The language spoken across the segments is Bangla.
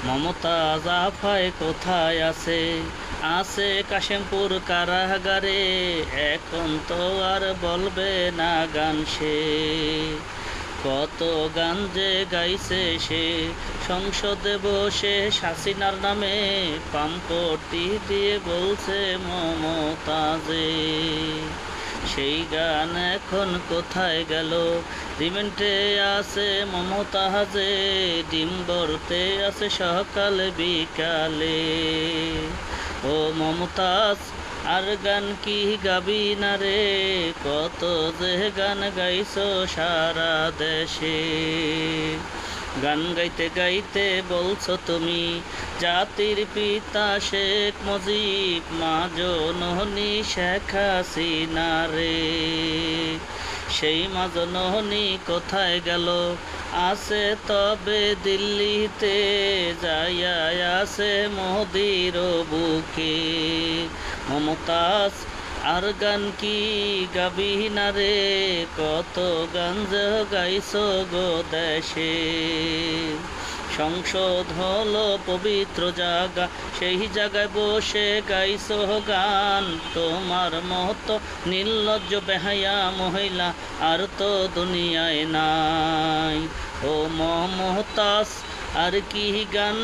মমতাজ আফায় কোথায় আছে? আছে কাশিমপুর কারাগারে, এখন তো আর বলবে না গান সে। কত গান যে গাইছে সে, সংসদে বসে হাসিনার নামে পাম্পটি দিয়ে বলছে মমতাজে। সেই গান এখন কোথায় গেল? রিমেন্টে আছে মমতাজে, ডিম্বরতে আছে সকাল বিকালে। ও মমতাজ, আর গান কি গাবি না রে? কত যে গান গাইছো সারা দেশে। গান গাইতে গাইতে বলছো তুমি জাতির পিতা শেখ মুজিব, মা জননী শেখ হাসিনা রে। সেই মা জননী কোথায় গেল? আছে তবে দিল্লিতে, যাইয়া আছে মোদির বুকে। মমতাজ, আর গান কি গাবি না রে? কত গান যে গাইছো গো দেশে। সংসদ হলো পবিত্র জায়গা, সেই জায়গায় বসে গাইছো গান। তোমার মতো নির্লজ্জ বেহায়া মহিলা আর তো দুনিয়ায় নাই। ও মমতাজ, আর কি গান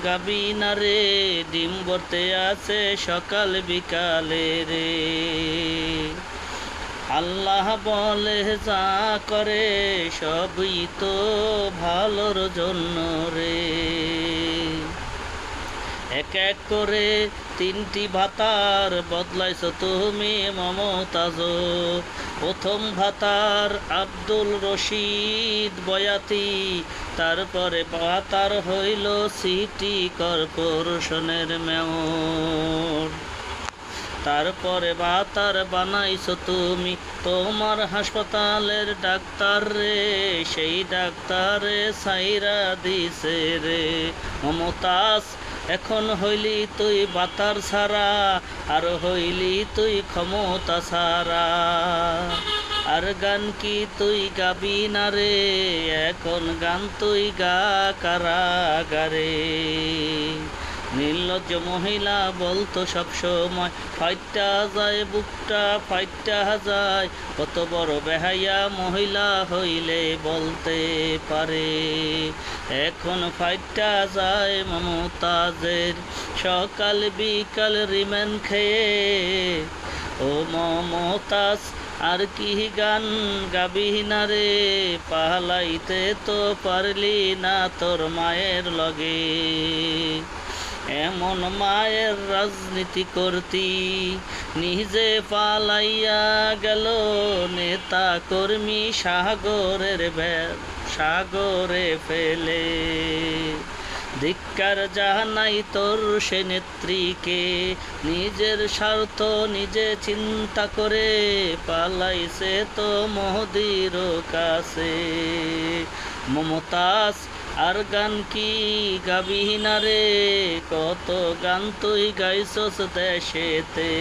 গাবি না রে? ডিম্বরতে আছে সকাল বিকালে রে। আল্লাহ বলে যা করে সবই তো ভালোর জন্য রে। এক এক করে 3টি ভাতার বদলাইছো তুমি মমতাজ। প্রথম ভাতার আব্দুল রশিদ বয়াতি, তারপরে ভাতার হইল সিটি কর্পোরেশনের মেয়র। তারপরে ভাতার বানাইছো তুমি তোমার হাসপাতালের ডাক্তার রে। সেই ডাক্তারে সাইরা দিছে রে। মমতাজ, এখন হইলি তুই বাতার ছাড়া, আর হইলি তুই ক্ষমতা ছাড়া। আর গান কি তুই গাবি না রে? এখন গান তুই গা কারাগারে। নির্লজ্জ মহিলা বলতো সব সময়, ফাইটা যায় বুকটা ফাইটা যায়। কত বড় বেহাইয়া মহিলা হইলে বলতে পারে। এখন ফাইটা যায় মমতাজের সকাল বিকাল রিমেন খেয়ে। ও মমতাজ, আর কি গান গাবি না রে? পালাইতে তো পারলি না তোর মায়ের লগে। এমন মায়ের রাজনীতি করতি, নিজে পালাইয়া গেল নেতা কর্মী সাগরে ফেলে। ধিক্কার জানাই তোর সে নেত্রীকে, নিজের স্বার্থ নিজে চিন্তা করে পালাইছে তো মোদির কাছে। মমতাজ, আর গান কি গাবি না রে? কত গান তুই গাইছস দেশেতে।